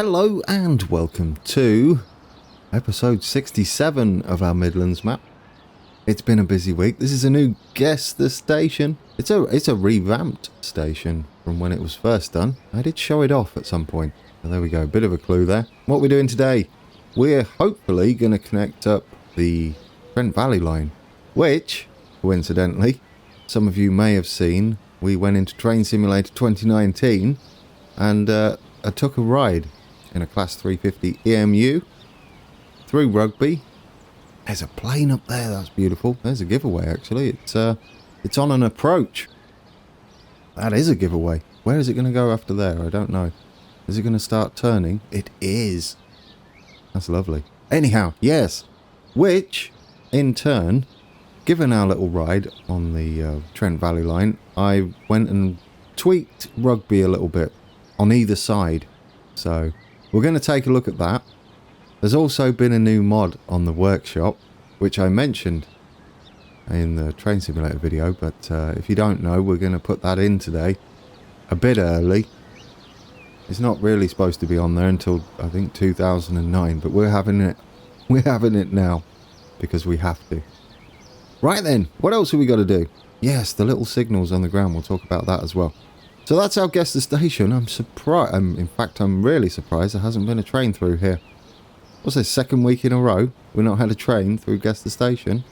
Hello and welcome to episode 67 of our Midlands map. It's been a busy week. This is a new Guess the Station. It's a revamped station from when it was first done. I did show it off at some point. And there we go, a bit of a clue there. What we're doing today, we're hopefully going to connect up the Trent Valley line, which, coincidentally, some of you may have seen. We went into Train Simulator 2019 and I took a ride in a Class 350 EMU through Rugby. There's a plane up there, that's beautiful. There's a giveaway actually. It's on an approach. That is a giveaway. Where is it going to go after there? I don't know. Is it going to start turning? It is. That's lovely. Anyhow, yes. Which, in turn, given our little ride on the Trent Valley line, I went and tweaked Rugby a little bit on either side. So we're going to take a look at that. There's also been a new mod on the workshop, which I mentioned in the Train Simulator video, but if you don't know, we're going to put that in today, a bit early. It's not really supposed to be on there until, I think, 2009, but we're having it now, because we have to. Right then, what else have we got to do? Yes, the little signals on the ground, we'll talk about that as well. So that's our Guess the Station. I'm surprised, in fact, I'm really surprised there hasn't been a train through here. What's this, second week in a row we've not had a train through Guess the Station?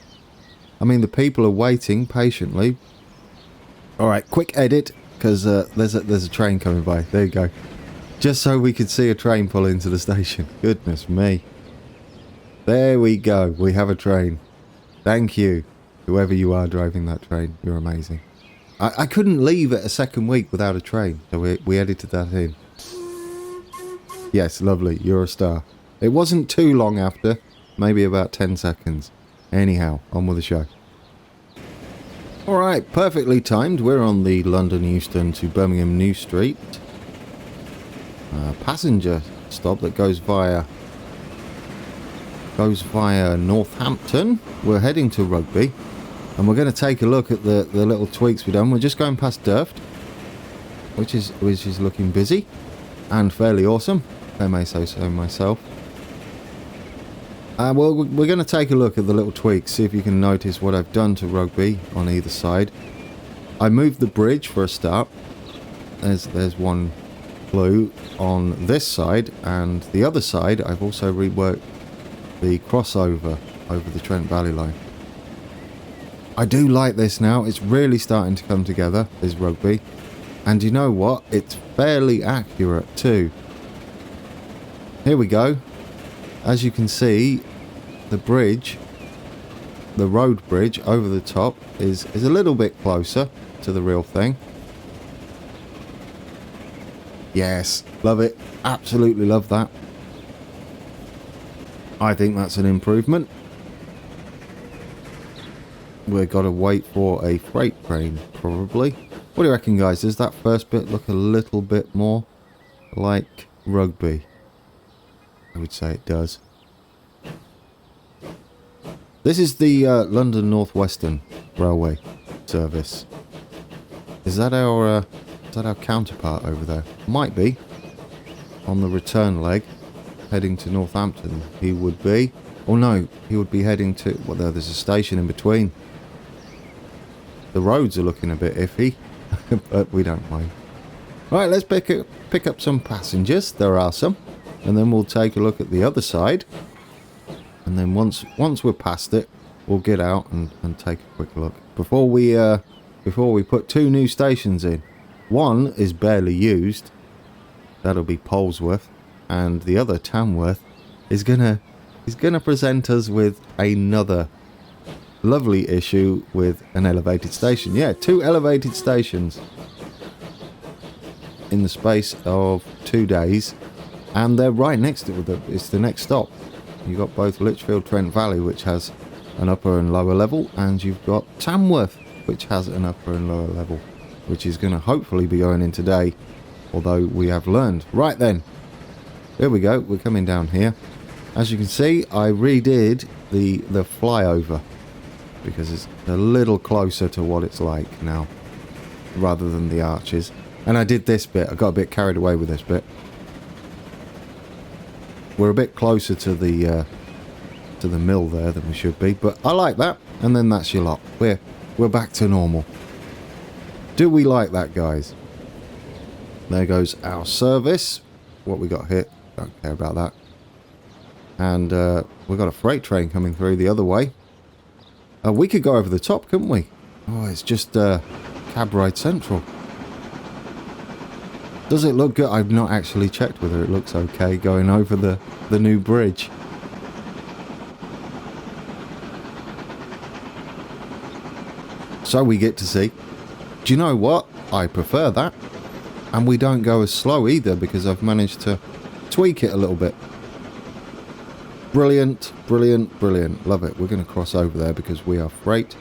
I mean, the people are waiting patiently. Alright, quick edit, because there's a train coming by. There you go. Just so we could see a train pull into the station. Goodness me. There we go. We have a train. Thank you, whoever you are driving that train. You're amazing. I couldn't leave it a second week without a train, so we edited that in. Yes, lovely. You're a star. It wasn't too long after, maybe about 10 seconds. Anyhow, on with the show. Alright, perfectly timed. We're on the London Euston to Birmingham New Street. Passenger stop that goes via Northampton. We're heading to Rugby. And we're going to take a look at the little tweaks we've done. We're just going past Durft, which is looking busy and fairly awesome, if I may say so myself. Well, we're going to take a look at the little tweaks, see if you can notice what I've done to Rugby on either side. I moved the bridge for a start. There's one clue on this side, and the other side I've also reworked the crossover over the Trent Valley line. I do like this now. It's really starting to come together, this Rugby. And you know what? It's fairly accurate too. Here we go. As you can see, the bridge, the road bridge over the top is a little bit closer to the real thing. Yes, love it. Absolutely love that. I think that's an improvement. We've got to wait for a freight train, probably. What do you reckon, guys? Does that first bit look a little bit more like Rugby? I would say it does. This is the London North Western Railway service. Is that our counterpart over there? Might be. On the return leg, heading to Northampton, he would be. Oh no, he would be heading to... Well, there's a station in between. The roads are looking a bit iffy, but we don't mind. Right, let's pick up some passengers. There are some. And then we'll take a look at the other side. And then once we're past it, we'll get out and take a quick look. Before we put two new stations in. One is barely used. That'll be Polesworth. And the other, Tamworth, is gonna present us with another lovely issue with an elevated station. Yeah, two elevated stations in the space of 2 days, and they're right next to it. It's the next stop. You've got both Lichfield Trent Valley, which has an upper and lower level, and you've got Tamworth, which has an upper and lower level, which is going to hopefully be going in today, although we have learned. Right then, here we go. We're coming down here. As you can see, I redid the flyover because it's a little closer to what it's like now rather than the arches. And I did this bit. I got a bit carried away with this bit. We're a bit closer to the mill there than we should be, but I like that. And then that's your lot. We're back to normal. Do we like that, guys? There goes our service. What we got here? Don't care about that. And we've got a freight train coming through the other way. We could go over the top, couldn't we? Oh, it's just cab ride central. Does it look good? I've not actually checked whether it looks okay going over the new bridge. So we get to see. Do you know what? I prefer that. And we don't go as slow either because I've managed to tweak it a little bit. Brilliant, brilliant, brilliant. Love it. We're going to cross over there because we are freight,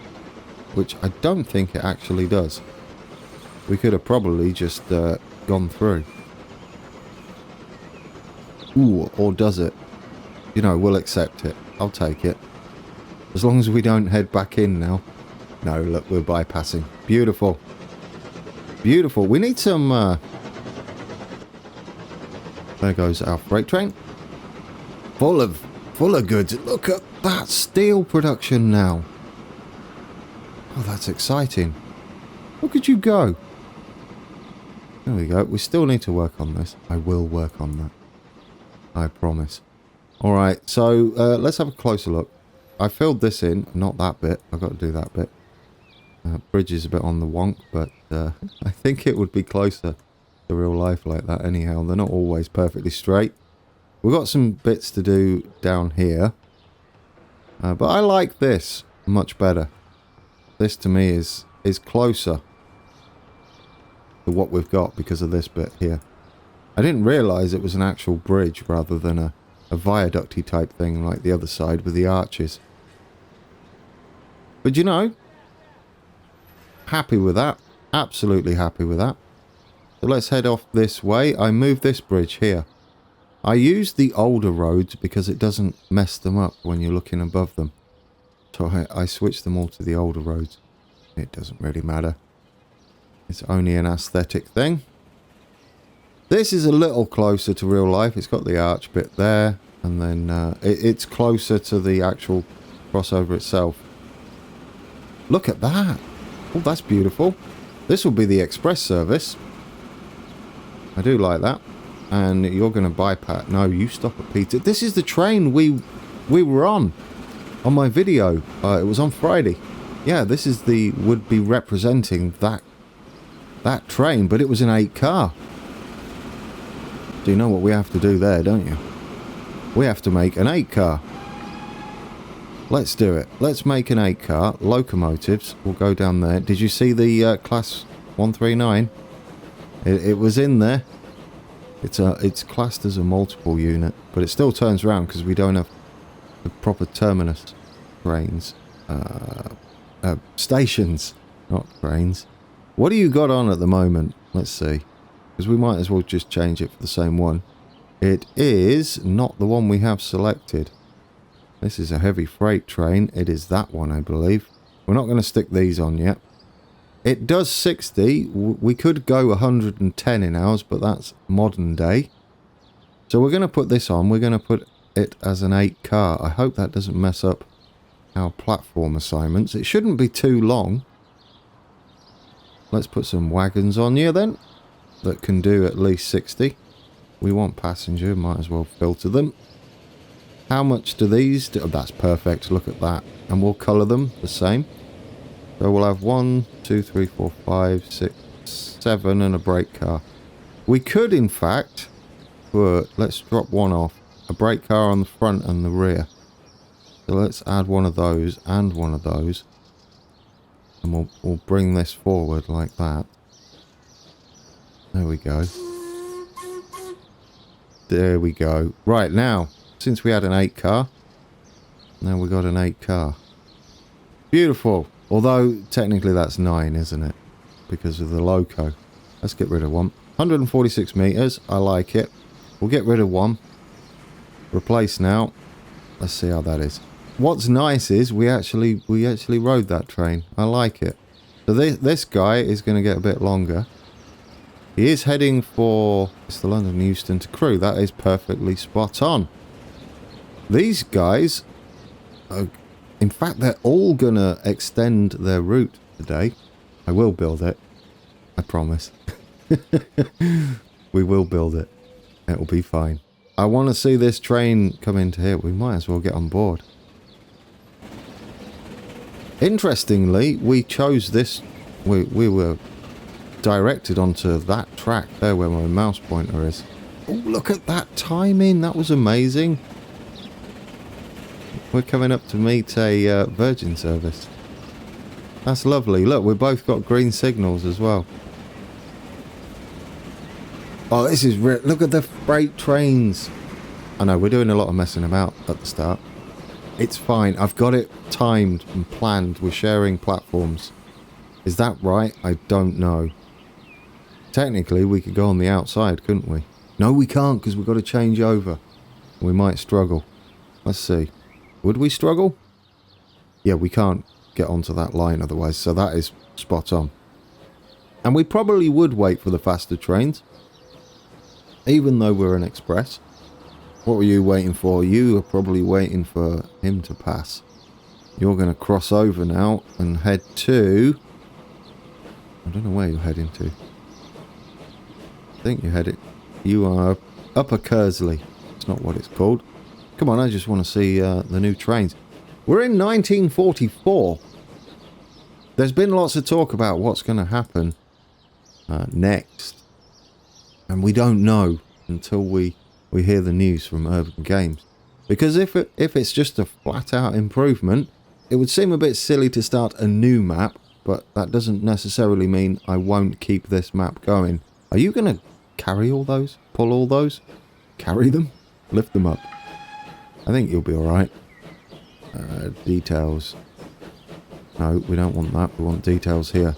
which I don't think it actually does. We could have probably just gone through. Ooh, or does it? You know, we'll accept it. I'll take it. As long as we don't head back in now. No, look, we're bypassing. Beautiful. Beautiful. We need some... There goes our freight train. Full of goods. Look at that steel production now. Oh, that's exciting. Look at you go. There we go. We still need to work on this. I will work on that. I promise. Alright, so let's have a closer look. I filled this in. Not that bit. I've got to do that bit. Bridge is a bit on the wonk, but I think it would be closer to real life like that anyhow. They're not always perfectly straight. We've got some bits to do down here. But I like this much better. This to me is closer to what we've got because of this bit here. I didn't realise it was an actual bridge rather than a viaducty type thing like the other side with the arches. But you know, happy with that. Absolutely happy with that. So let's head off this way. I moved this bridge here. I use the older roads because it doesn't mess them up when you're looking above them. So I switched them all to the older roads. It doesn't really matter. It's only an aesthetic thing. This is a little closer to real life. It's got the arch bit there. And then it's closer to the actual crossover itself. Look at that. Oh, that's beautiful. This will be the express service. I do like that. And you're going to bypass. No, you stop at Peter. This is the train we were on my video. It was on Friday. Yeah, this is the would be representing that train, but it was an 8 car. Do you know what we have to do there, don't you? We have to make an 8 car. Let's do it. Let's make an 8 car. Locomotives. We'll go down there. Did you see the class 139? It was in there. It's classed as a multiple unit, but it still turns around because we don't have the proper terminus trains. Stations, not trains. What do you got on at the moment? Let's see. Because we might as well just change it for the same one. It is not the one we have selected. This is a heavy freight train. It is that one, I believe. We're not going to stick these on yet. It does 60. We could go 110 in ours, but that's modern day. So we're going to put this on. We're going to put it as an 8 car. I hope that doesn't mess up our platform assignments. It shouldn't be too long. Let's put some wagons on here then. That can do at least 60. We want passenger. Might as well filter them. How much do these do? Oh, that's perfect. Look at that. And we'll colour them the same. So we'll have 1, 2, 3, 4, 5, 6, 7 and a brake car. We could, in fact, let's drop one off. A brake car on the front and the rear. So let's add one of those and one of those. And we'll bring this forward like that. There we go. There we go. Right, now, since we had an 8 car, now we got an 8 car. Beautiful. Although, technically that's 9, isn't it? Because of the loco. Let's get rid of one. 146 metres. I like it. We'll get rid of one. Replace now. Let's see how that is. What's nice is we actually rode that train. I like it. So this guy is going to get a bit longer. He is heading for... It's the London Euston to Crewe. That is perfectly spot on. These guys, are, in fact, they're all going to extend their route today. I will build it. I promise. We will build it. It will be fine. I want to see this train come into here. We might as well get on board. Interestingly, we chose this. We were directed onto that track there where my mouse pointer is. Oh, look at that timing. That was amazing. We're coming up to meet a Virgin service. That's lovely. Look, we've both got green signals as well. Oh, this is look at the freight trains. I know, we're doing a lot of messing about at the start. It's fine. I've got it timed and planned. We're sharing platforms. Is that right? I don't know. Technically, we could go on the outside, couldn't we? No, we can't, because we've got to change over. We might struggle. Let's see. Would we struggle? Yeah, we can't get onto that line otherwise, so that is spot on. And we probably would wait for the faster trains, even though we're an express. What were you waiting for? You were probably waiting for him to pass. You're going to cross over now and head to... I don't know where you're heading to. I think you're headed... You are Upper Kersley. It's not what it's called. Come on, I just want to see the new trains. We're in 1944. There's been lots of talk about what's going to happen next. And we don't know until we hear the news from Urban Games. Because if it's just a flat-out improvement, it would seem a bit silly to start a new map, but that doesn't necessarily mean I won't keep this map going. Are you going to carry all those? Pull all those? Carry them? Lift them up? I think you'll be alright. Details. No, we don't want that. We want details here.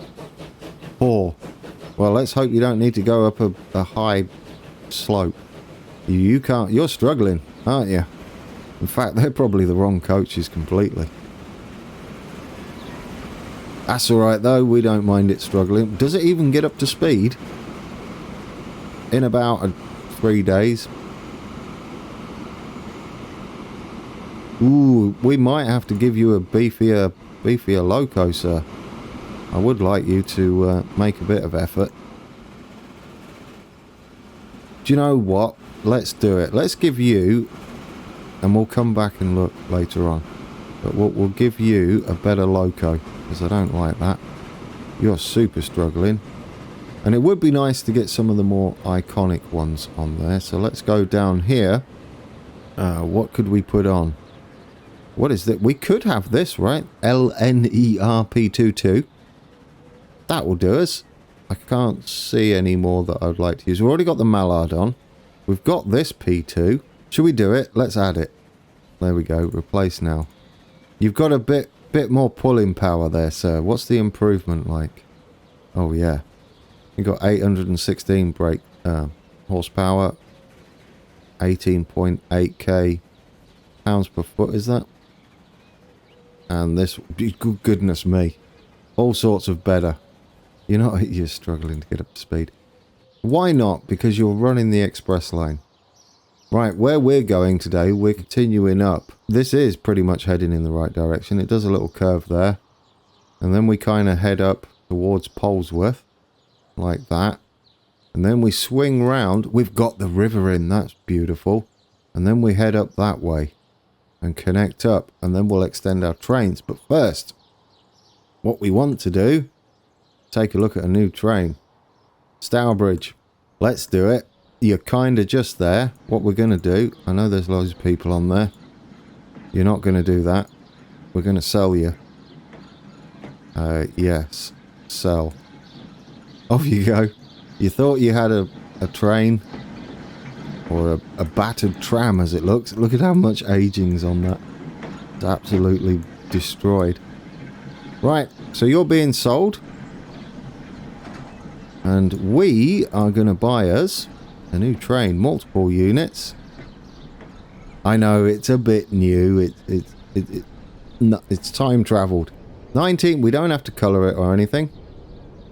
4. Well, let's hope you don't need to go up a high slope. You can't... You're struggling, aren't you? In fact, they're probably the wrong coaches completely. That's alright though, we don't mind it struggling. Does it even get up to speed? In about 3 days. Ooh, we might have to give you a beefier loco, sir. I would like you to make a bit of effort. Do you know what? Let's do it. Let's give you... And we'll come back and look later on. But we'll give you a better loco. Because I don't like that. You're super struggling. And it would be nice to get some of the more iconic ones on there. So let's go down here. What could we put on? What is that? We could have this, right? LNERP22. That will do us. I can't see any more that I'd like to use. We've already got the Mallard on. We've got this P2. Should we do it? Let's add it. There we go. Replace now. You've got a bit more pulling power there, sir. What's the improvement like? Oh, yeah. You've got 816 brake horsepower. 18.8k pounds per foot, is that? And this... Good goodness me. All sorts of better. You're struggling to get up to speed. Why not? Because you're running the express line. Right, where we're going today, we're continuing up. This is pretty much heading in the right direction. It does a little curve there. And then we kind of head up towards Polesworth. Like that. And then we swing round. We've got the river in. That's beautiful. And then we head up that way. And connect up. And then we'll extend our trains. But first, what we want to do... Take a look at a new train. Stourbridge. Let's do it. You're kind of just there. What we're going to do... I know there's loads of people on there. You're not going to do that. We're going to sell you. Yes. Sell. Off you go. You thought you had a train. Or a battered tram as it looks. Look at how much aging's on that. It's absolutely destroyed. Right. So you're being sold. And we are going to buy us a new train. Multiple units. I know it's a bit new. It's time travelled. 19. We don't have to colour it or anything.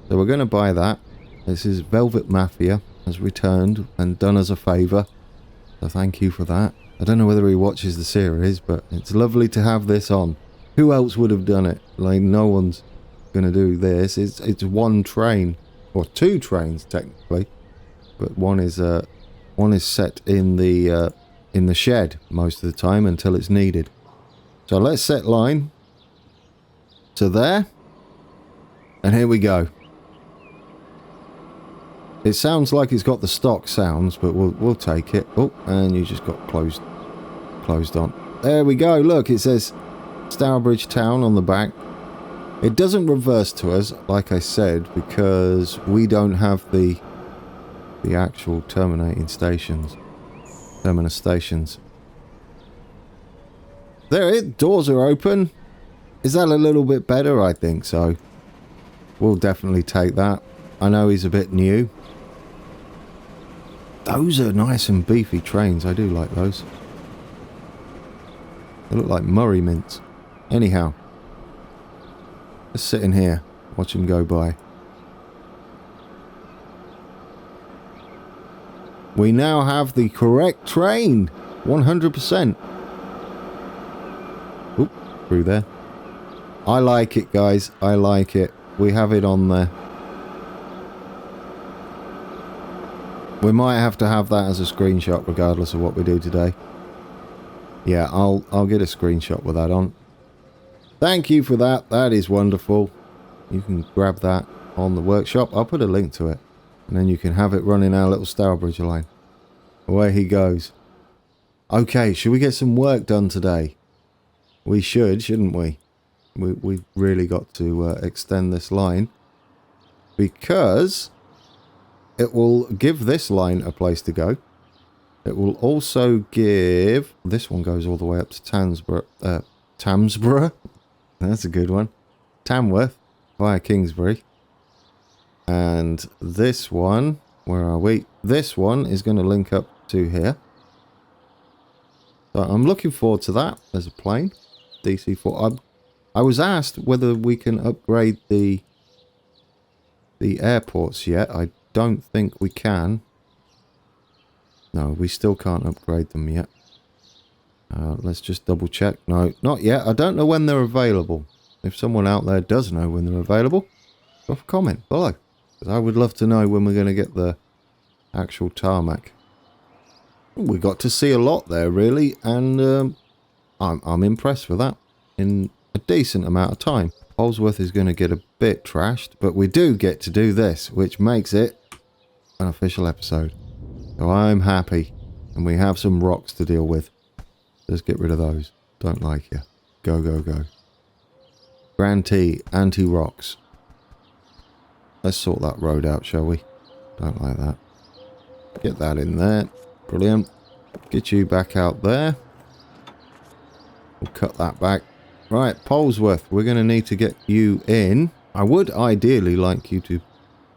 So we're going to buy that. This is Velvet Mafia has returned and done us a favour. So thank you for that. I don't know whether he watches the series, but it's lovely to have this on. Who else would have done it? Like, no one's going to do this. It's one train, or two trains technically, but one is set in the shed most of the time until it's needed. So let's set line to there, and here we go. It sounds like it's got the stock sounds, but we'll take it. Oh, and you just got closed on. There we go. Look, it says Stourbridge Town on the back. It doesn't reverse to us, like I said, because we don't have the actual terminus stations. There it. Doors are open. Is that a little bit better? I think so. We'll definitely take that. I know he's a bit new. Those are nice and beefy trains. I do like those. They look like Murray mints. Anyhow. Just sit in here. Watch him go by. We now have the correct train. 100%. Oop, through there. I like it, guys. I like it. We have it on there. We might have to have that as a screenshot regardless of what we do today. Yeah, I'll get a screenshot with that on. Thank you for that. That is wonderful. You can grab that on the workshop. I'll put a link to it. And then you can have it running our little Stourbridge line. Away he goes. Okay, should we get some work done today? We should, shouldn't we? We've really got to extend this line. Because it will give this line a place to go. It will also give... This one goes all the way up to Tamsborough. That's a good one. Tamworth via Kingsbury. And this one... Where are we? This one is going to link up to here. So I'm looking forward to that. There's a plane. DC4. I was asked whether we can upgrade the airports yet. I don't think we can. No, we still can't upgrade them yet. Let's just double check. No, not yet. I don't know when they're available. If someone out there does know when they're available, drop a comment below. Because I would love to know when we're going to get the actual tarmac. We got to see a lot there, really. And I'm impressed with that. In a decent amount of time. Polesworth is going to get a bit trashed. But we do get to do this, which makes it an official episode. So I'm happy. And we have some rocks to deal with. Let's get rid of those. Don't like you. Go, go, go. Grand T, anti-rocks. Let's sort that road out, shall we? Don't like that. Get that in there. Brilliant. Get you back out there. We'll cut that back. Right, Polesworth. We're going to need to get you in. I would ideally like you to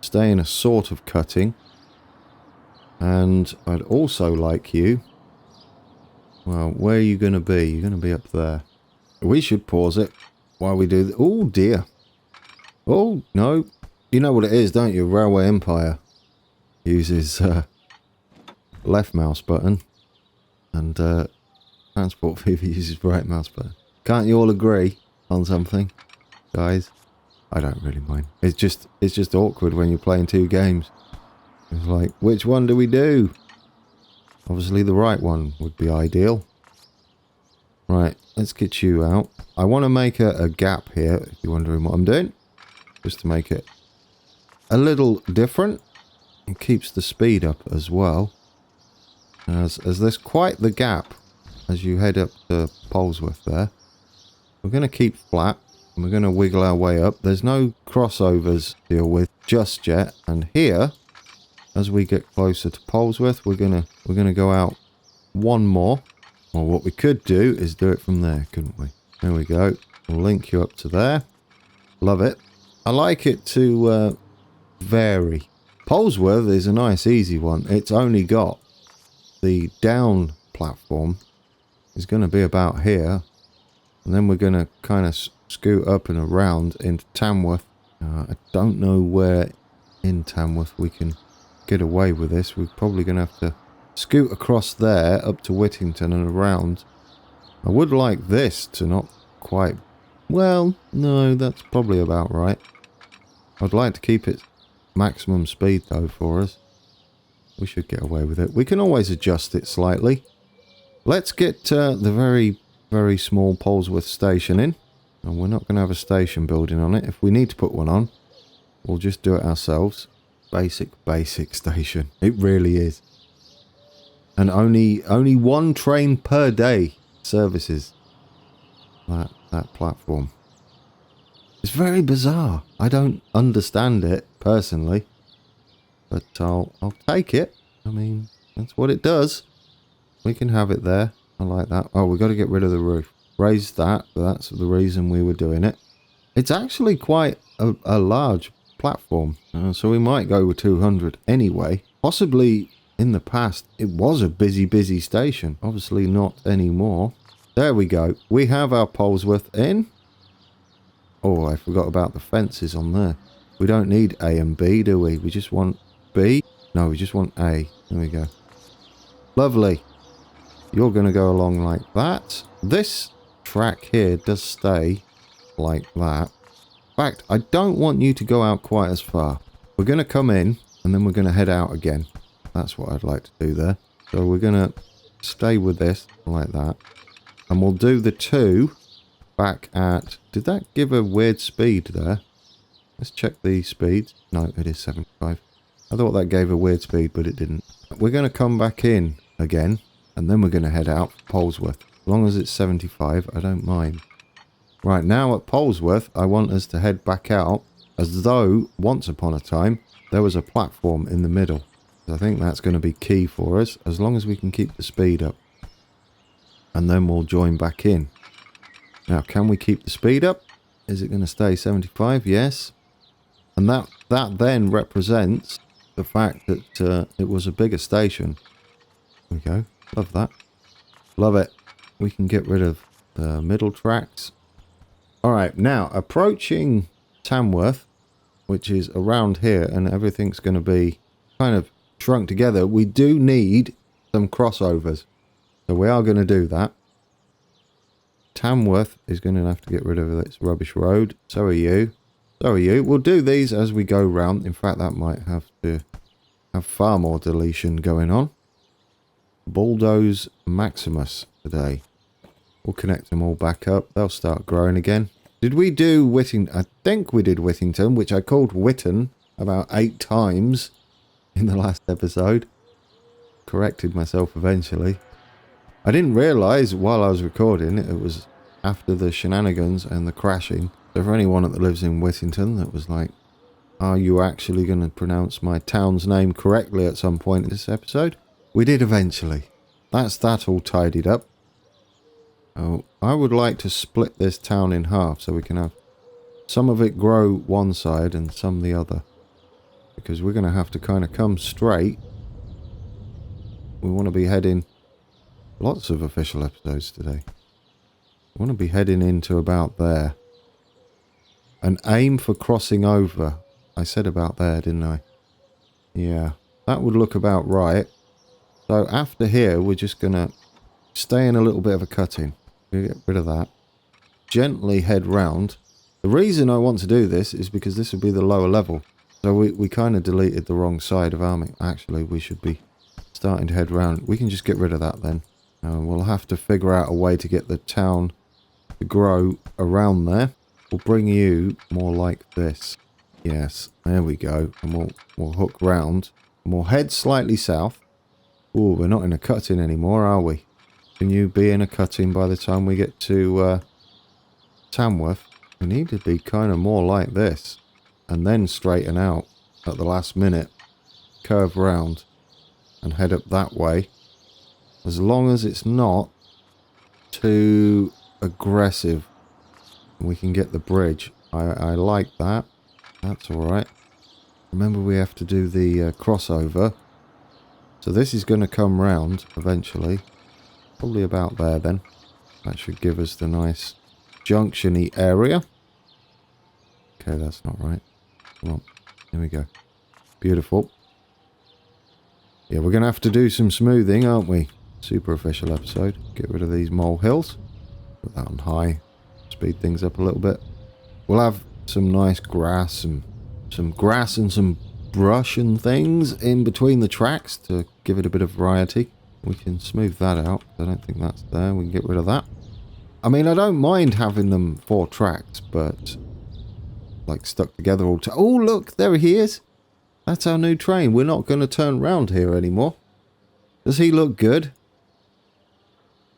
stay in a sort of cutting. And I'd also like you... Well, where are you going to be? You're going to be up there. We should pause it while we do... Oh, dear. Oh, no. You know what it is, don't you? Railway Empire uses left mouse button. And Transport Fever uses right mouse button. Can't you all agree on something? Guys, I don't really mind. It's just awkward when you're playing two games. It's like, which one do we do? Obviously the right one would be ideal. Right, let's get you out. I want to make a gap here, if you're wondering what I'm doing. Just to make it a little different. It keeps the speed up as well. As there's quite the gap as you head up to Polesworth there. We're going to keep flat. And we're going to wiggle our way up. There's no crossovers to deal with just yet. And here... As we get closer to Polesworth, we're gonna go out one more. Or what we could do is do it from there, couldn't we? There we go. We'll link you up to there. Love it. I like it to vary. Polesworth is a nice easy one. It's only got the down platform is going to be about here. And then we're going to kind of scoot up and around into Tamworth. I don't know where in Tamworth we can... get away with this. We're probably going to have to scoot across there up to Whittington and around. I would like this to not quite... Well, no, that's probably about right. I'd like to keep it maximum speed though for us. We should get away with it. We can always adjust it slightly. Let's get the very, very small Polesworth station in. And we're not going to have a station building on it. If we need to put one on, we'll just do it ourselves. Basic station. It really is. And only one train per day services that platform. It's very bizarre. I don't understand it personally, but I'll take it. I mean, that's what it does. We can have it there. I like that. Oh, we've got to get rid of the roof. Raise that, but that's the reason we were doing it. It's actually quite a large platform, so we might go with 200 anyway. Possibly in the past, it was a busy station. Obviously not anymore. There we go. We have our Polesworth in. Oh, I forgot about the fences on there. We don't need A and B, do we? We just want B. No, we just want A. There we go. Lovely. You're going to go along like that. This track here does stay like that. In fact, I don't want you to go out quite as far. We're going to come in and then we're going to head out again. That's what I'd like to do there. So we're going to stay with this like that. And we'll do the two back at... Did that give a weird speed there? Let's check the speed. No, it is 75. I thought that gave a weird speed, but it didn't. We're going to come back in again. And then we're going to head out for Polesworth. As long as it's 75, I don't mind. Right, now at Polesworth, I want us to head back out as though, once upon a time, there was a platform in the middle. I think that's going to be key for us, as long as we can keep the speed up. And then we'll join back in. Now, can we keep the speed up? Is it going to stay 75? Yes. And that then represents the fact that it was a bigger station. There we go. Love that. Love it. We can get rid of the middle tracks. Alright, now approaching Tamworth, which is around here, and everything's going to be kind of shrunk together. We do need some crossovers. So we are going to do that. Tamworth is going to have to get rid of this rubbish road. So are you. So are you. We'll do these as we go round. In fact, that might have to have far more deletion going on. Bulldoze Maximus today. We'll connect them all back up. They'll start growing again. Did we do Whittington? I think we did Whittington, which I called Whitton about 8 times in the last episode. Corrected myself eventually. I didn't realise while I was recording it was after the shenanigans and the crashing. So for anyone that lives in Whittington that was like, are you actually going to pronounce my town's name correctly at some point in this episode? We did eventually. That's that all tidied up. Oh, I would like to split this town in half so we can have some of it grow one side and some the other. Because we're going to have to kind of come straight. We want to be heading... Lots of official episodes today. We want to be heading into about there. And aim for crossing over. I said about there, didn't I? Yeah, that would look about right. So after here, we're just going to stay in a little bit of a cutting. We'll get rid of that. Gently head round. The reason I want to do this is because this would be the lower level. So we kind of deleted the wrong side of arming. Actually, we should be starting to head round. We can just get rid of that then. We'll have to figure out a way to get the town to grow around there. We'll bring you more like this. Yes, there we go. And we'll hook round. And we'll head slightly south. Oh, we're not in a cutting anymore, are we? Can you be in a cutting by the time we get to Tamworth? We need to be kind of more like this. And then straighten out at the last minute. Curve round. And head up that way. As long as it's not too aggressive. We can get the bridge. I like that. That's alright. Remember we have to do the crossover. So this is going to come round eventually. Probably about there then. That should give us the nice junction-y area. Okay, that's not right. Come on. Here we go. Beautiful. Yeah, we're going to have to do some smoothing, aren't we? Super official episode. Get rid of these molehills. Put that on high. Speed things up a little bit. We'll have some nice grass and some brush and things in between the tracks to give it a bit of variety. We can smooth that out. I don't think that's there. We can get rid of that. I mean, I don't mind having them 4 tracks, but like stuck together all time. Oh, look, there he is. That's our new train. We're not going to turn round here anymore. Does he look good?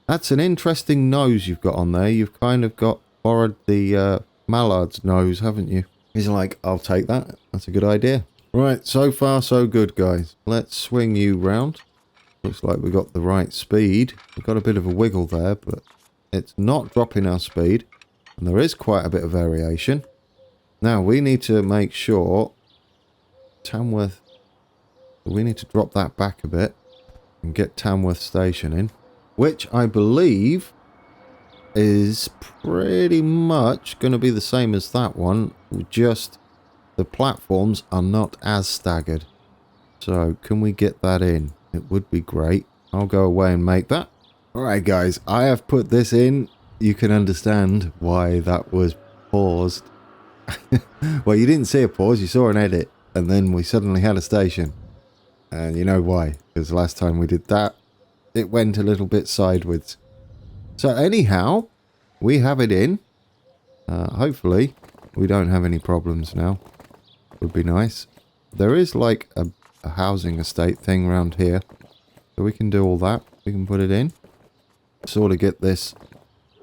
That's an interesting nose you've got on there. You've kind of borrowed the mallard's nose, haven't you? He's like, I'll take that. That's a good idea. Right, so far so good, guys. Let's swing you round. Looks like we got the right speed. We've got a bit of a wiggle there, but it's not dropping our speed. And there is quite a bit of variation. Now, we need to make sure Tamworth... We need to drop that back a bit and get Tamworth Station in. Which I believe is pretty much going to be the same as that one. Just the platforms are not as staggered. So, can we get that in? It would be great. I'll go away and make that. Alright guys, I have put this in. You can understand why that was paused. Well, you didn't see a pause, you saw an edit. And then we suddenly had a station. And you know why. Because last time we did that, it went a little bit sideways. So anyhow, we have it in. Hopefully, we don't have any problems now. Would be nice. There is like a housing estate thing around here. So we can do all that. We can put it in. Sort of get this.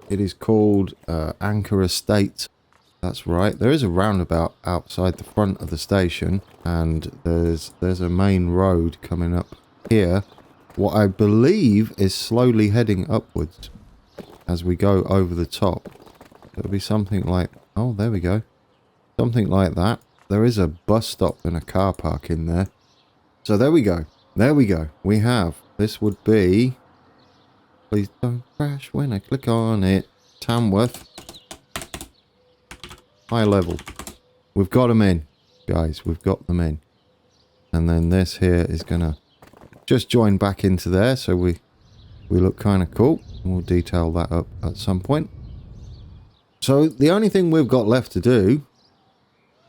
It is called Anchor Estate. That's right. There is a roundabout outside the front of the station. And there's a main road coming up here. What I believe is slowly heading upwards as we go over the top. It'll be something like... Oh, there we go. Something like that. There is a bus stop and a car park in there. So there we go. There we go. We have... This would be... Please don't crash when I click on it. Tamworth. High level. We've got them in. Guys, we've got them in. And then this here is going to... just join back into there, so we look kind of cool. We'll detail that up at some point. So the only thing we've got left to do,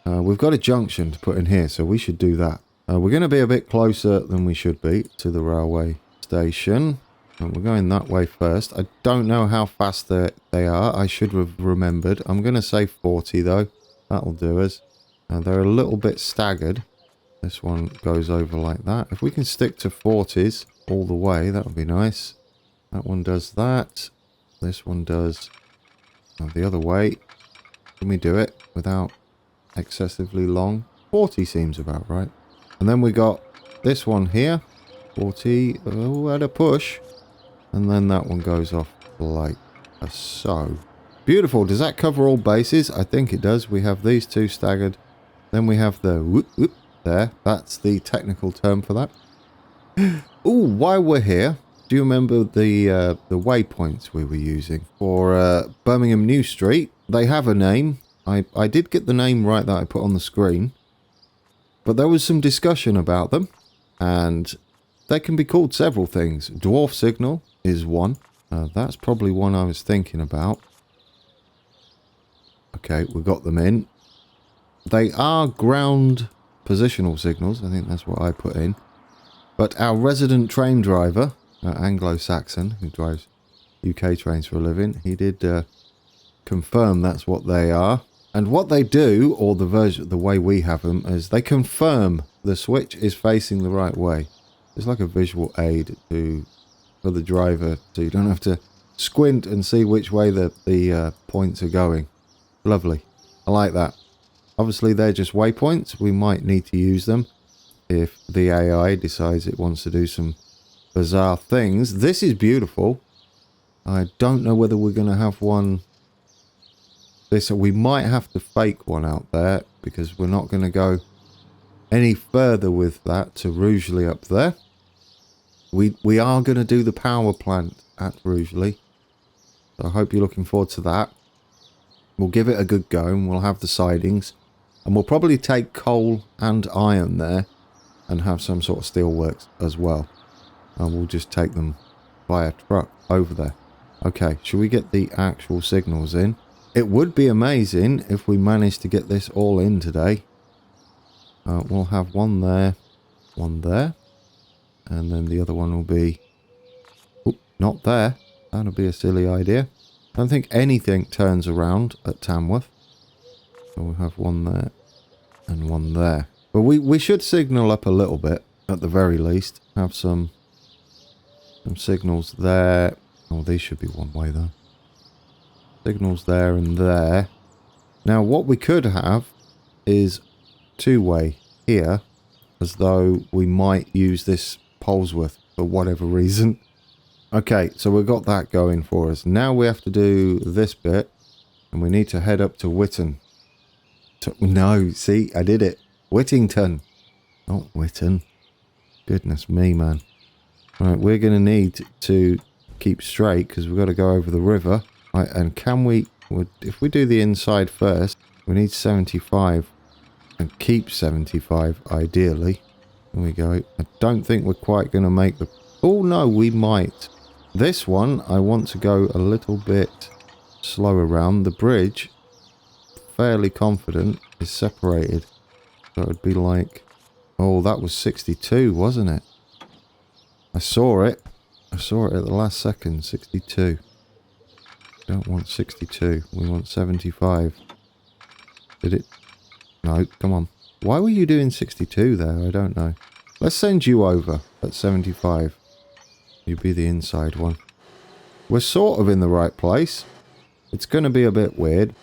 we've got a junction to put in here, so we should do that. We're going to be a bit closer than we should be to the railway station. And we're going that way first. I don't know how fast they are. I should have remembered. I'm going to say 40 though. That'll do us. They're a little bit staggered. This one goes over like that. If we can stick to 40s all the way, that would be nice. That one does that. This one does the other way. Can we do it without excessively long? 40 seems about right. And then we got this one here. 40. Oh, at a push. And then that one goes off like so. Beautiful. Does that cover all bases? I think it does. We have these two staggered. Then we have the whoop whoop. There, that's the technical term for that. Ooh, while we're here, do you remember the waypoints we were using for Birmingham New Street? They have a name. I did get the name right that I put on the screen, but there was some discussion about them, and they can be called several things. Dwarf signal is one. That's probably one I was thinking about. Okay, we got them in. They are ground positional signals. I think that's what I put in. But our resident train driver, Anglo-Saxon, who drives UK trains for a living, he did confirm that's what they are. And what they do, or the way we have them, is they confirm the switch is facing the right way. It's like a visual aid for the driver, so you don't have to squint and see which way the points are going. Lovely. I like that. Obviously, they're just waypoints. We might need to use them if the AI decides it wants to do some bizarre things. This is beautiful. I don't know whether we're going to have one. We might have to fake one out there because we're not going to go any further with that to Rugeley up there. We are going to do the power plant at Rugeley. So I hope you're looking forward to that. We'll give it a good go and we'll have the sidings. And we'll probably take coal and iron there and have some sort of steelworks as well. And we'll just take them by a truck over there. Okay, should we get the actual signals in? It would be amazing if we managed to get this all in today. We'll have one there, and then the other one will be... Oh, not there. That'll be a silly idea. I don't think anything turns around at Tamworth. So we'll have one there and one there. But we should signal up a little bit, at the very least. Have some signals there. Oh, these should be one way though. Signals there and there. Now what we could have is two-way here, as though we might use this Polesworth for whatever reason. Okay, so we've got that going for us. Now we have to do this bit, and we need to head up to Whitton. No, see, I did it. Whittington, not Whitton. Goodness me, man. Right, we're going to need to keep straight because we've got to go over the river. Right, and can we, if we do the inside first, we need 75 and keep 75 ideally. There we go. I don't think we're quite going to make the... Oh no, we might. This one, I want to go a little bit slow around. The bridge, fairly confident, is separated. So it would be like... Oh, that was 62, wasn't it? I saw it. I saw it at the last second, 62. Don't want 62. We want 75. Did it? No, come on. Why were you doing 62 there? I don't know. Let's send you over at 75. You be the inside one. We're sort of in the right place. It's going to be a bit weird.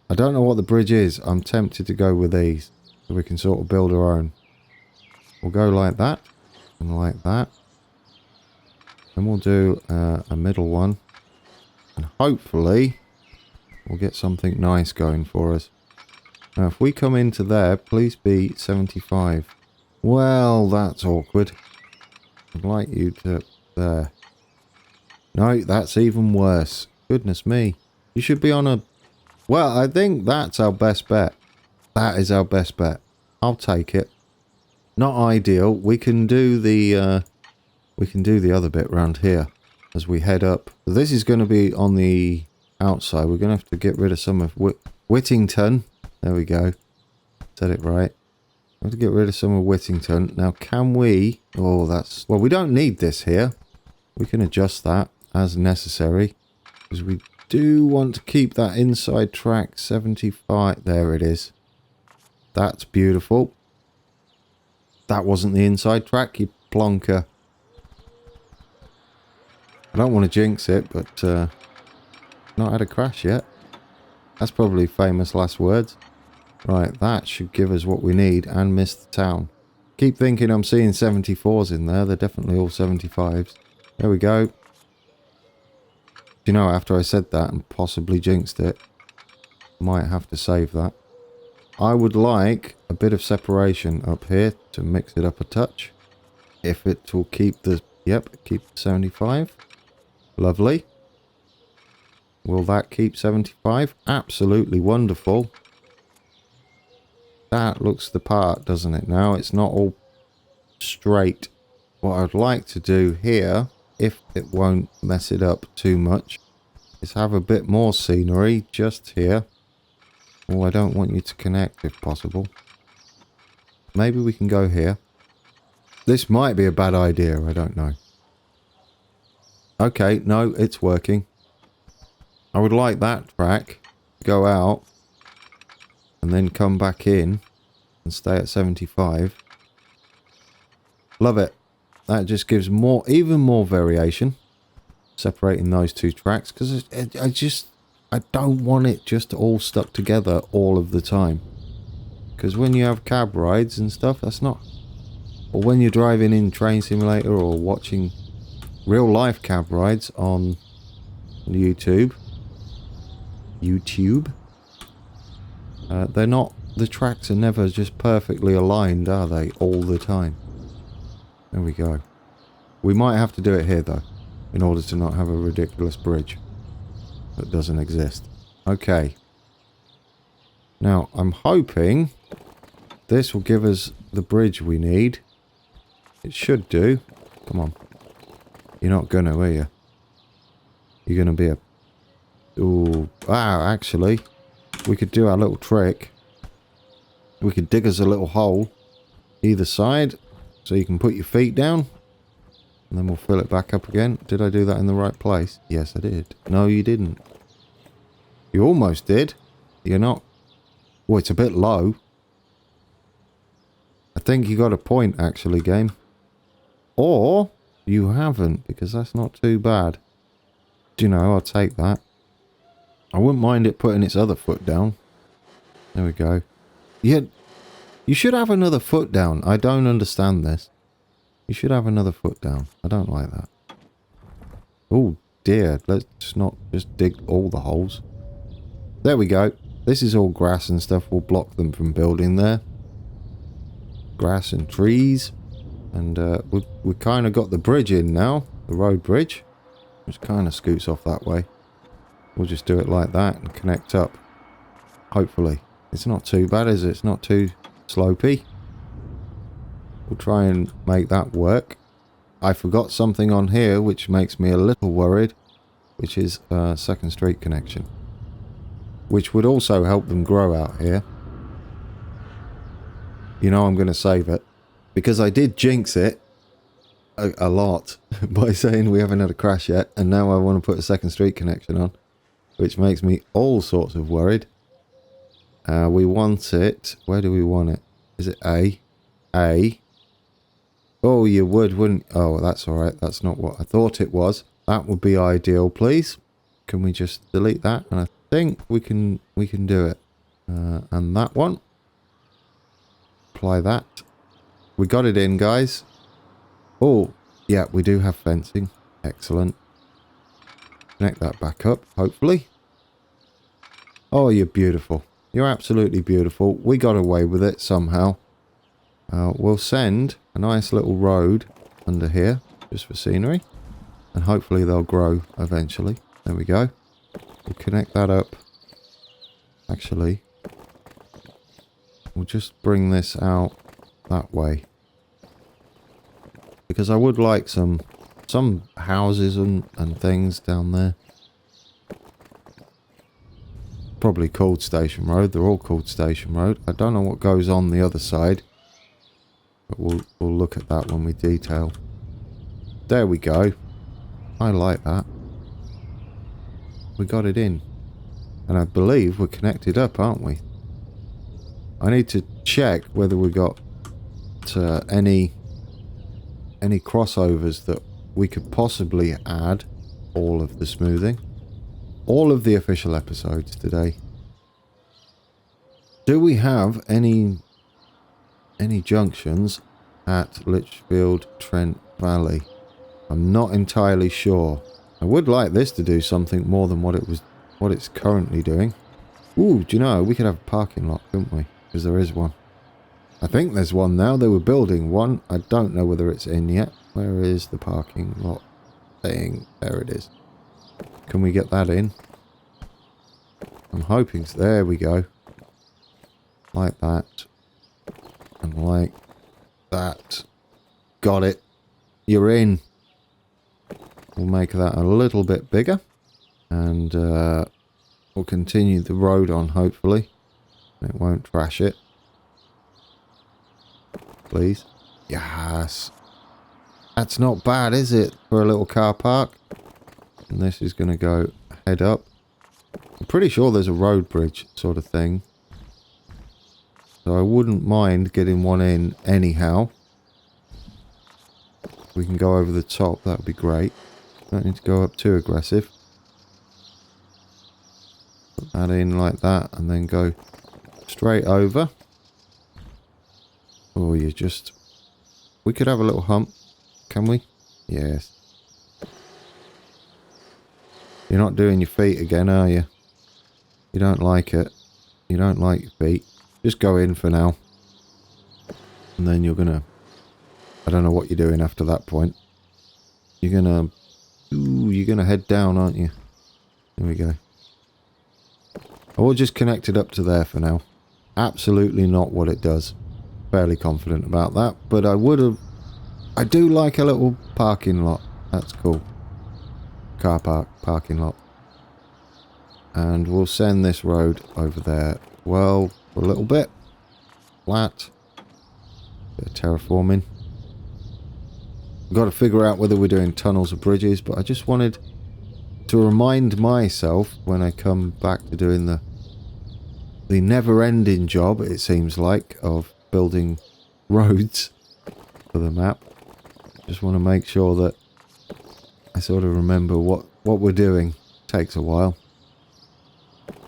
I don't know what the bridge is. I'm tempted to go with these. So we can sort of build our own. We'll go like that. And like that. Then we'll do a middle one. And hopefully we'll get something nice going for us. Now if we come into there, please be 75. Well, that's awkward. I'd like you to... There. No, that's even worse. Goodness me. You should be on a... Well, I think that's our best bet. That is our best bet. I'll take it. Not ideal. We can do the other bit round here as we head up. This is going to be on the outside. We're going to have to get rid of some of Whittington. There we go. Said it right. We have to get rid of some of Whittington. Now, can we... Oh, that's... Well, we don't need this here. We can adjust that as necessary. Because we do want to keep that inside track 75. There it is. That's beautiful. That wasn't the inside track, you plonker. I don't want to jinx it, but not had a crash yet. That's probably famous last words. Right, that should give us what we need and miss the town. Keep thinking I'm seeing 74s in there. They're definitely all 75s. There we go. You know, after I said that and possibly jinxed it, might have to save that. I would like a bit of separation up here to mix it up a touch. If it will keep the... Yep, keep 75. Lovely. Will that keep 75? Absolutely wonderful. That looks the part, doesn't it? Now it's not all straight. What I'd like to do here, if it won't mess it up too much, is have a bit more scenery just here. Oh, I don't want you to connect if possible. Maybe we can go here. This might be a bad idea, I don't know. Okay, no, it's working. I would like that track to go out and then come back in and stay at 75. Love it. That just gives more, even more variation, separating those two tracks, because I don't want it just all stuck together all of the time. Because when you have cab rides and stuff, that's not... Or when you're driving in Train Simulator or watching real life cab rides on YouTube, they're not... The tracks are never just perfectly aligned, are they? All the time. There we go. We might have to do it here, though, in order to not have a ridiculous bridge that doesn't exist. Okay. Now, I'm hoping this will give us the bridge we need It should do. Come on. You're not gonna, are you? You're gonna be a... Ooh. Wow, actually. We could do our little trick. We could dig us a little hole either side so you can put your feet down. And then we'll fill it back up again. Did I do that in the right place? Yes, I did. No, you didn't. You almost did. You're not... Well, it's a bit low. I think you got a point, actually, game. Or you haven't, because that's not too bad. Do you know, I'll take that. I wouldn't mind it putting its other foot down. There we go. Yeah, you should have another foot down. I don't understand this. You should have another foot down. I don't like that. Oh dear, let's not just dig all the holes. There we go. This is all grass and stuff. We'll block them from building there. Grass and trees. And we kind of got the bridge in now. The road bridge. Which kind of scoots off that way. We'll just do it like that and connect up. Hopefully. It's not too bad, is it? It's not too slopey. We'll try and make that work. I forgot something on here which makes me a little worried. Which is a second street connection. Which would also help them grow out here. You know I'm going to save it. Because I did jinx it a lot by saying we haven't had a crash yet. And now I want to put a second street connection on. Which makes me all sorts of worried. We want it... Where do we want it? Is it A? A. Oh, you would, wouldn't... Oh, that's alright. That's not what I thought it was. That would be ideal, please. Can we just delete that? And I think we can do it. And that one. Apply that. We got it in, guys. Oh, yeah, we do have fencing. Excellent. Connect that back up, hopefully. Oh, you're beautiful. You're absolutely beautiful. We got away with it somehow. We'll send a nice little road under here, just for scenery. And hopefully they'll grow eventually. There we go. We'll connect that up. Actually, we'll just bring this out that way. Because I would like some houses and things down there. Probably called Station Road. They're all called Station Road. I don't know what goes on the other side. But we'll look at that when we detail. There we go. I like that. We got it in. And I believe we're connected up, aren't we? I need to check whether we got any crossovers that we could possibly add. All of the smoothing. All of the official episodes today. Do we have any junctions at Lichfield Trent Valley? I'm not entirely sure. I would like this to do something more than what it's currently doing. Ooh, do you know, we could have a parking lot, couldn't we? Because there is one. I think there's one now. They were building one. I don't know whether it's in yet. Where is the parking lot thing? There it is. Can we get that in? I'm hoping so. There we go. Like that. And like that. Got it. You're in. We'll make that a little bit bigger. And we'll continue the road on, hopefully. It won't trash it. Please. Yes. That's not bad, is it? For a little car park. And this is going to go head up. I'm pretty sure there's a road bridge sort of thing. So I wouldn't mind getting one in anyhow. We can go over the top. That would be great. Don't need to go up too aggressive. Put that in like that and then go straight over. Oh, you just... We could have a little hump. Can we? Yes. You're not doing your feet again, are you? You don't like it. You don't like your feet. Just go in for now. And then you're gonna... I don't know what you're doing after that point. You're gonna... Ooh, you're gonna head down, aren't you? There we go. I will just connect it up to there for now. Absolutely not what it does. Fairly confident about that. But I would have I do like a little parking lot. That's cool. Car park, parking lot. And we'll send this road over there. Well, for a little bit. Flat. Bit of terraforming. We've got to figure out whether we're doing tunnels or bridges, but I just wanted to remind myself when I come back to doing the never-ending job, it seems like, of building roads for the map. Just want to make sure that I sort of remember what we're doing. Takes a while.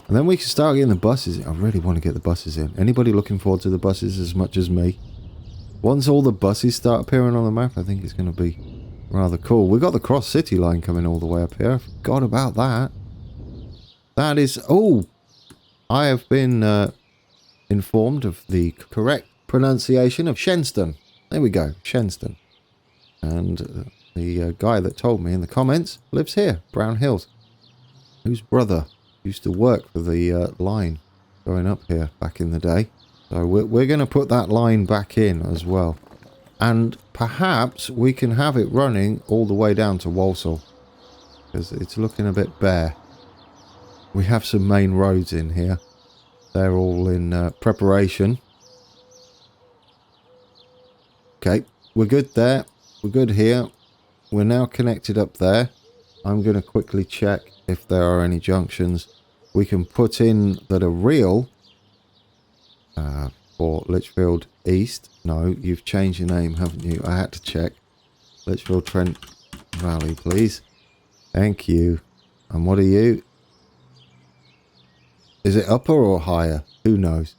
And then we can start getting the buses in. I really want to get the buses in. Anybody looking forward to the buses as much as me? Once all the buses start appearing on the map, I think it's going to be rather cool. We've got the Cross City line coming all the way up here. I forgot about that. That is... Oh! I have been informed of the correct pronunciation of Shenston. There we go. Shenston. And the guy that told me in the comments lives here. Brown Hills. Whose brother used to work for the line going up here back in the day. So we're going to put that line back in as well. And perhaps we can have it running all the way down to Walsall. Because it's looking a bit bare. We have some main roads in here. They're all in preparation. Okay, we're good there. We're good here. We're now connected up there. I'm going to quickly check if there are any junctions we can put in that are real for Lichfield East. No, you've changed your name, haven't you? I had to check. Lichfield Trent Valley, please. Thank you. And what are you? Is it upper or higher? Who knows?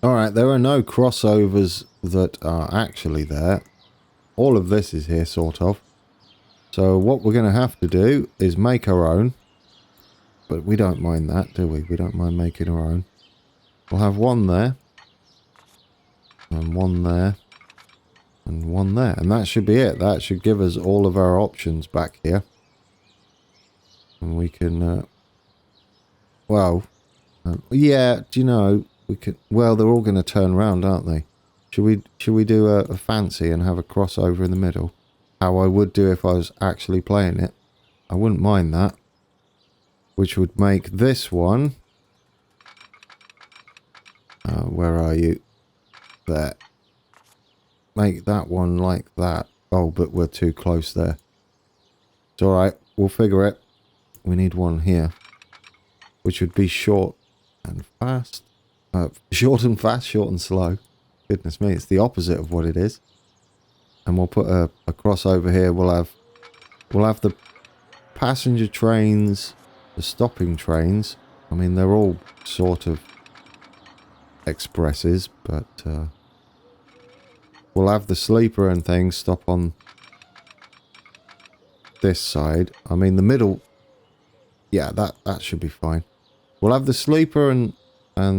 Alright, there are no crossovers that are actually there. All of this is here, sort of. So what we're going to have to do is make our own. But we don't mind that, do we? We don't mind making our own. We'll have one there. And one there. And one there. And that should be it. That should give us all of our options back here. And we can... yeah, do you know... We could... Well, they're all going to turn around, aren't they? Should we do a fancy and have a crossover in the middle? How I would do if I was actually playing it. I wouldn't mind that. Which would make this one... where are you? There. Make that one like that. Oh, but we're too close there. It's alright. We'll figure it. We need one here. Which would be short and fast. Short and fast, short and slow. Goodness me, it's the opposite of what it is. And we'll put a crossover here. We'll have the passenger trains, the stopping trains. I mean, they're all sort of expresses, but we'll have the sleeper and things stop on this side. I mean, the middle, yeah, that should be fine. We'll have the sleeper and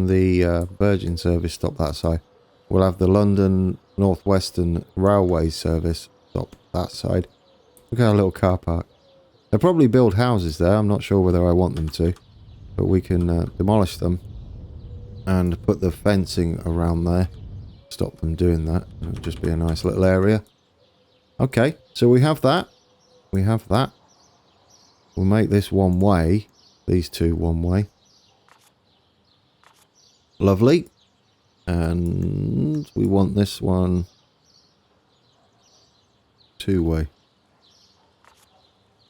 the Virgin service stop that side. We'll have the London North Western Railway service stop that side. Look at our little car park. They'll probably build houses there. I'm not sure whether I want them to, but we can demolish them and put the fencing around there. Stop them doing that. It'll just be a nice little area. Okay, so we have that. We have that. We'll make this one way. These two one way. Lovely. And we want this one two way.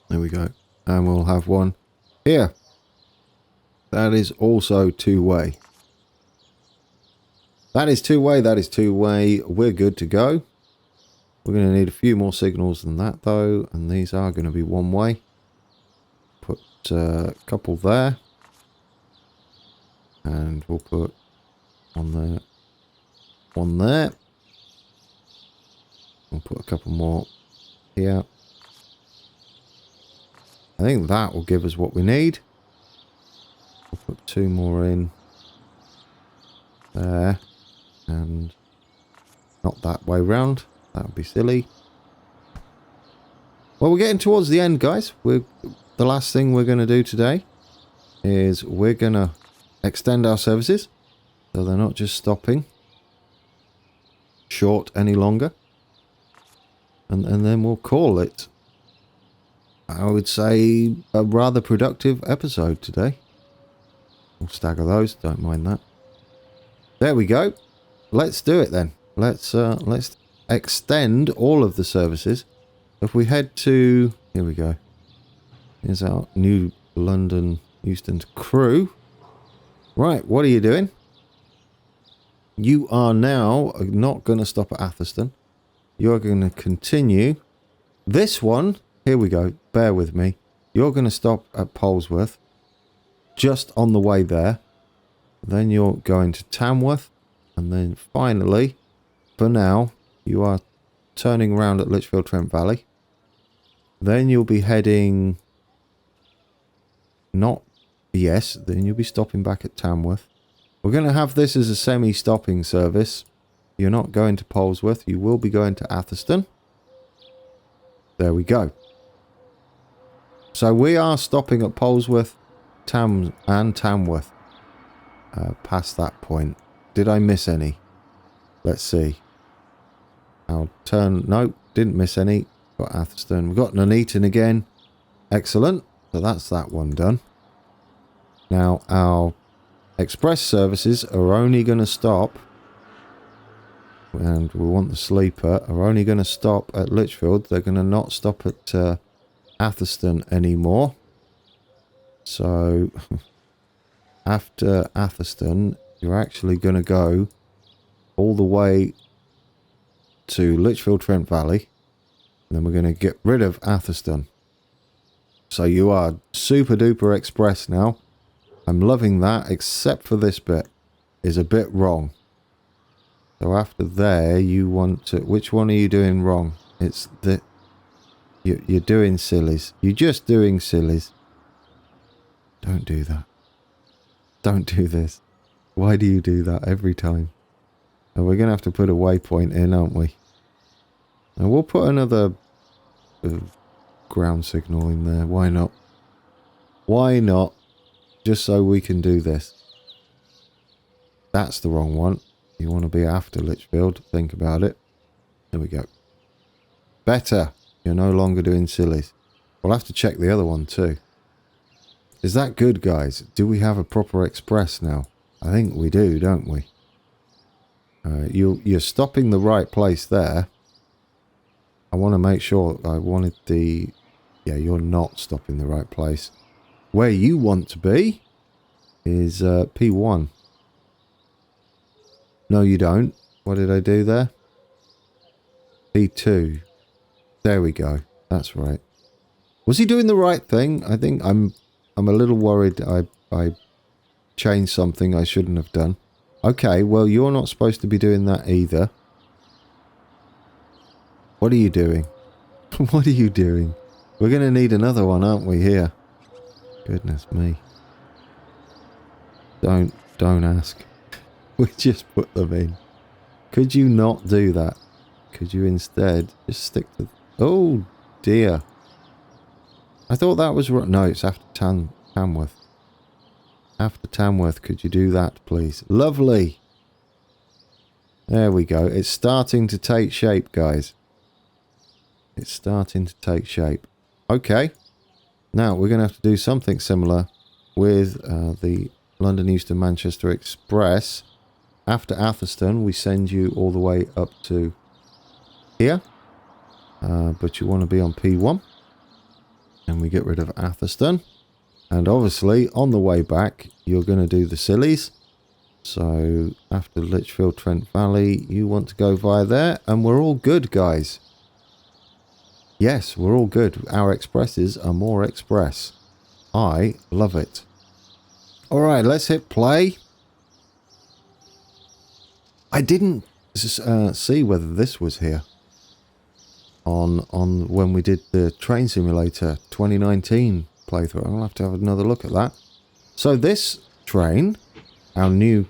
There we go. And we'll have one here. That is also two way. That is two way. That is two way. We're good to go. We're going to need a few more signals than that though. And these are going to be one way. Put a couple there. And we'll put one there. One there. We'll put a couple more here. I think that will give us what we need. We'll put two more in there. And not that way round. That would be silly. Well, we're getting towards the end, guys. The last thing we're going to do today is we're going to extend our services. So they're not just stopping short any longer. and then we'll call it, I would say, a rather productive episode today. We'll stagger those, don't mind that. There we go. Let's do it then. Let's extend all of the services. If we head to, here we go. Here's our new London Euston crew. Right, what are you doing? You are now not going to stop at Atherstone. You're going to continue. This one, here we go. Bear with me. You're going to stop at Polesworth. Just on the way there. Then you're going to Tamworth. And then finally, for now, you are turning around at Lichfield Trent Valley. Then you'll be heading... then you'll be stopping back at Tamworth. We're going to have this as a semi-stopping service. You're not going to Polesworth. You will be going to Atherstone. There we go. So we are stopping at Polesworth and Tamworth. Past that point. Did I miss any? Let's see. I'll turn... Nope, didn't miss any. Got Atherstone. We've got Nuneaton again. Excellent. So that's that one done. Now, our express services are only going to stop, and we want the sleeper, are only going to stop at Lichfield. They're going to not stop at Atherstone anymore. So, after Atherstone, you're actually going to go all the way to Lichfield Trent Valley, and then we're going to get rid of Atherstone. So you are super duper express now. I'm loving that, except for this bit is a bit wrong. So after there, you want to... Which one are you doing wrong? It's the... You're doing sillies. You're just doing sillies. Don't do that. Don't do this. Why do you do that every time? And we're going to have to put a waypoint in, aren't we? And we'll put another ground signal in there. Why not? Why not? Just so we can do this. That's the wrong one. You want to be after Lichfield. Think about it. There we go. Better. You're no longer doing sillies. We'll have to check the other one too. Is that good, guys? Do we have a proper express now? I think we do, don't we? You're stopping the right place there. I want to make sure. I wanted the... Yeah, you're not stopping the right place. Where you want to be is P1. No, you don't. What did I do there? P2. There we go. That's right. Was he doing the right thing? I think I'm a little worried I changed something I shouldn't have done. Okay, well, you're not supposed to be doing that either. What are you doing? What are you doing? We're going to need another one, aren't we, here? Goodness me. Don't ask. We just put them in. Could you not do that? Could you instead just stick to... Oh, dear. I thought that was... No, it's after Tamworth. After Tamworth, could you do that, please? Lovely. There we go. It's starting to take shape, guys. It's starting to take shape. Okay. Now, we're going to have to do something similar with the London Euston Manchester Express. After Atherstone, we send you all the way up to here. But you want to be on P1. And we get rid of Atherstone. And obviously, on the way back, you're going to do the sillies. So, after Lichfield Trent Valley, you want to go via there. And we're all good, guys. Yes, we're all good. Our expresses are more express. I love it. Alright, let's hit play. I didn't see whether this was here. On when we did the Train Simulator 2019 playthrough. I'll have to have another look at that. So this train, our new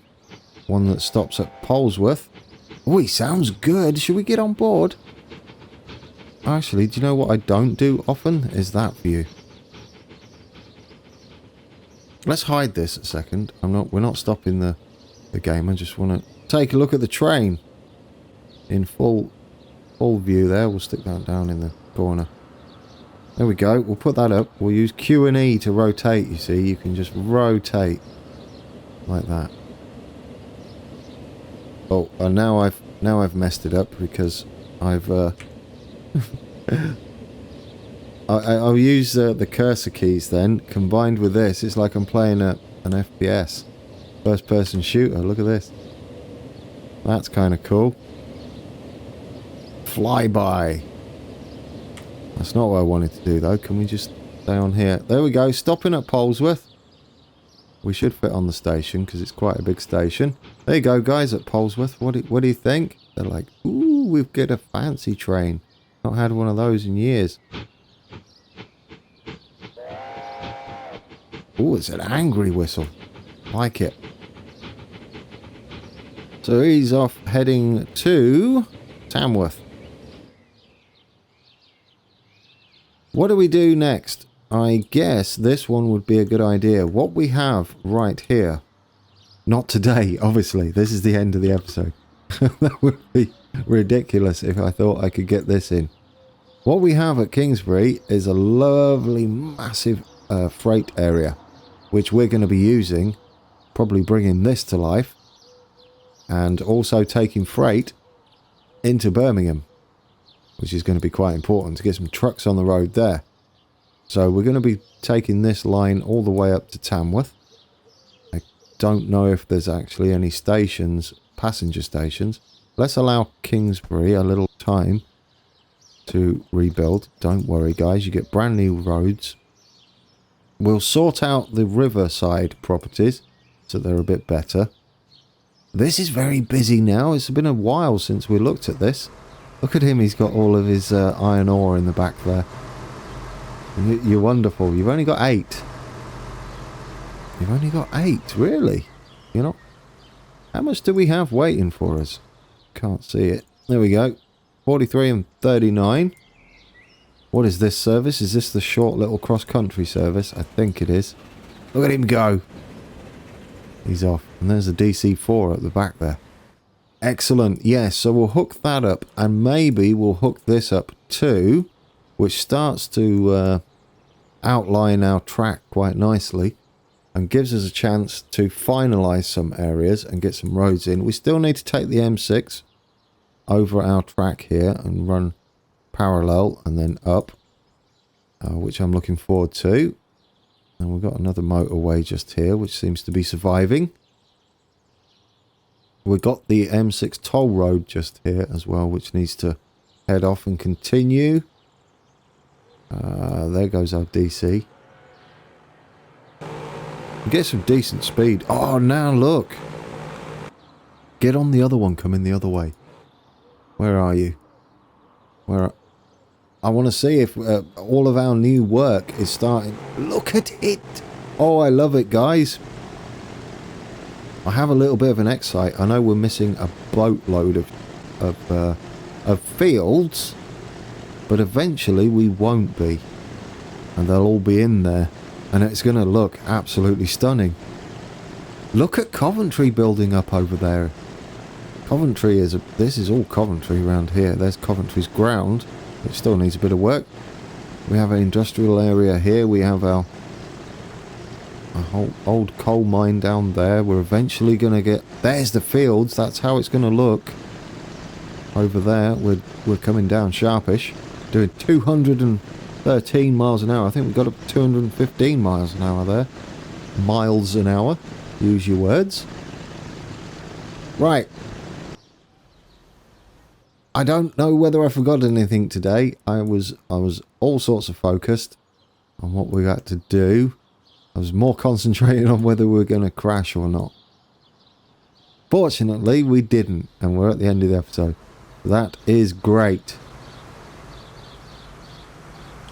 one that stops at Polesworth. Oh, he sounds good. Should we get on board? Actually, do you know what I don't do often? Is that view. Let's hide this a second. We're not stopping the game. I just want to take a look at the train in full full view there. We'll stick that down in the corner. There we go. We'll put that up. We'll use Q and E to rotate, you see. You can just rotate like that. Oh, and now I've messed it up because I've I'll use the cursor keys then combined with this. It's like I'm playing an FPS, first person shooter. Look at this. That's kind of cool. Flyby. That's not what I wanted to do though. Can we just stay on here? There we go. Stopping at Polesworth. We should fit on the station because it's quite a big station. There you go, guys, at Polesworth. What do you think? They're like, ooh, we've got a fancy train. Not had one of those in years. Ooh, it's an angry whistle. Like it. So he's off heading to Tamworth. What do we do next? I guess this one would be a good idea. What we have right here. Not today, obviously. This is the end of the episode. That would be ridiculous if I thought I could get this in. What we have at Kingsbury is a lovely, massive freight area, which we're going to be using, probably bringing this to life, and also taking freight into Birmingham, which is going to be quite important to get some trucks on the road there. So we're going to be taking this line all the way up to Tamworth. I don't know if there's actually any stations, passenger stations. Let's allow Kingsbury a little time to rebuild. Don't worry, guys, you get brand new roads. We'll sort out the riverside properties so they're a bit better. This is very busy now. It's been a while since we looked at this. Look at him, he's got all of his iron ore in the back there. You're wonderful. You've only got 8. You've only got 8, really? You know? How much do we have waiting for us? Can't see it. There we go. 43 and 39. What is this service? Is this the short little cross-country service? I think it is. Look at him go. He's off. And there's a DC4 at the back there. Excellent. Yes, so we'll hook that up. And maybe we'll hook this up too, which starts to outline our track quite nicely and gives us a chance to finalise some areas and get some roads in. We still need to take the M6 over our track here and run parallel and then up, which I'm looking forward to. And we've got another motorway just here, which seems to be surviving. We've got the M6 toll road just here as well, which needs to head off and continue. There goes our DC. Get some decent speed. Oh, now look. Get on the other one coming the other way. Where are you? I want to see if all of our new work is starting. Look at it. Oh, I love it, guys. I have a little bit of an excite. I know we're missing a boatload of fields, but eventually we won't be, and they'll all be in there, and it's going to look absolutely stunning. Look at Coventry building up over there. Coventry is this is all Coventry around here. There's Coventry's ground, which still needs a bit of work. We have an industrial area here. We have a whole old coal mine down there. We're eventually going to get... There's the fields. That's how it's going to look. Over there, we're coming down sharpish. Doing 213 miles an hour. I think we got up to 215 miles an hour there. Miles an hour. Use your words. Right. I don't know whether I forgot anything today. I was all sorts of focused on what we had to do. I was more concentrating on whether we were going to crash or not. Fortunately, we didn't, and we're at the end of the episode. That is great.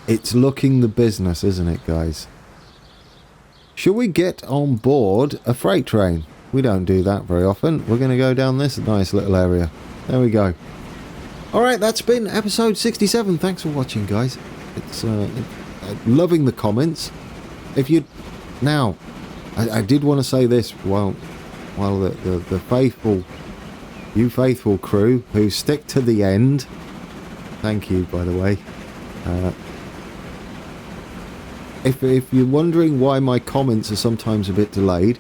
It's looking the business, isn't it, guys? Should we get on board a freight train? We don't do that very often. We're going to go down this nice little area. There we go. Alright, that's been episode 67. Thanks for watching, guys. It's loving the comments. If you... Now, I did want to say this while the faithful... You faithful crew who stick to the end Thank you, by the way. If you're wondering why my comments are sometimes a bit delayed,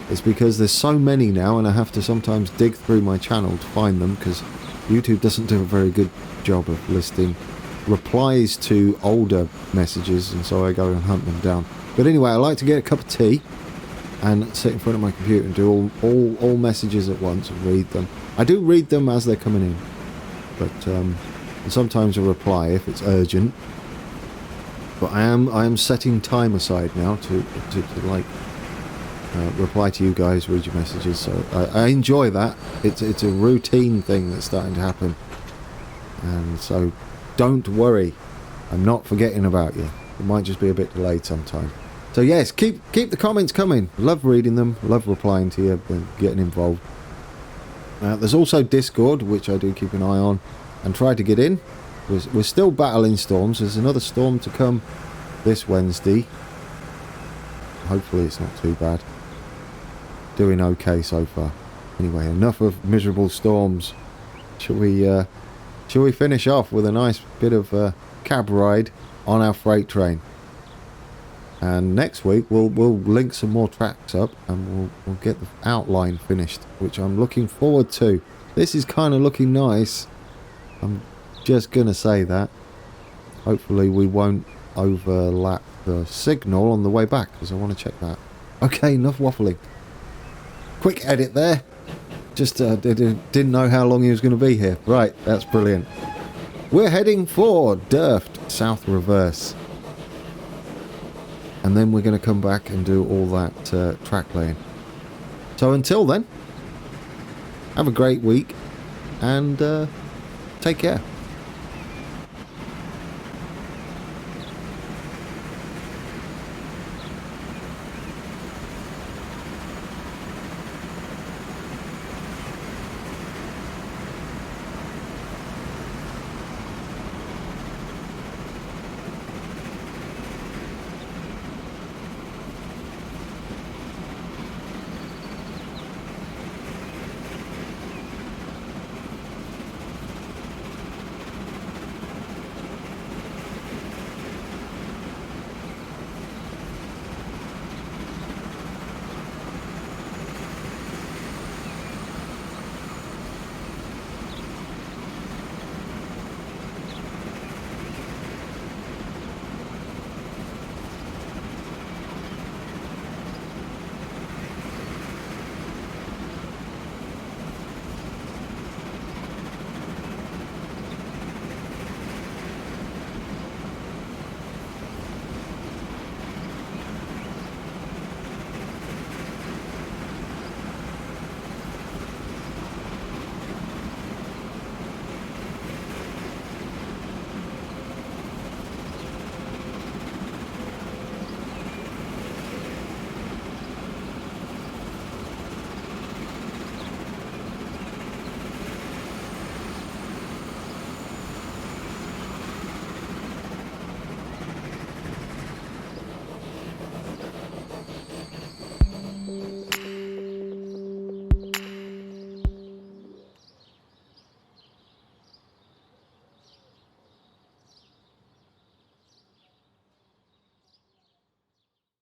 it's because there's so many now, and I have to sometimes dig through my channel to find them, because YouTube doesn't do a very good job of listing replies to older messages, and so I go and hunt them down. But anyway, I like to get a cup of tea and sit in front of my computer and do all messages at once and read them. I do read them as they're coming in, but sometimes a reply if it's urgent. But I am setting time aside now to like reply to you guys, read your messages. So I enjoy that. It's a routine thing that's starting to happen, and so don't worry, I'm not forgetting about you. It might just be a bit delayed sometime. So yes, keep the comments coming. Love reading them. Love replying to you and getting involved. There's also Discord, which I do keep an eye on and try to get in. We're still battling storms. There's another storm to come this Wednesday. Hopefully it's not too bad. Doing okay so far. Anyway, enough of miserable storms. Shall we finish off with a nice bit of cab ride on our freight train? And next week we'll link some more tracks up, and we'll get the outline finished, which I'm looking forward to. This is kind of looking nice. I'm just gonna say that. Hopefully we won't overlap the signal on the way back, because I want to check that. Okay, enough waffling. Quick edit there. Just didn't know how long he was going to be here. Right, that's brilliant. We're heading for Durft, South Reverse. And then we're going to come back and do all that track laying. So until then, have a great week, and take care.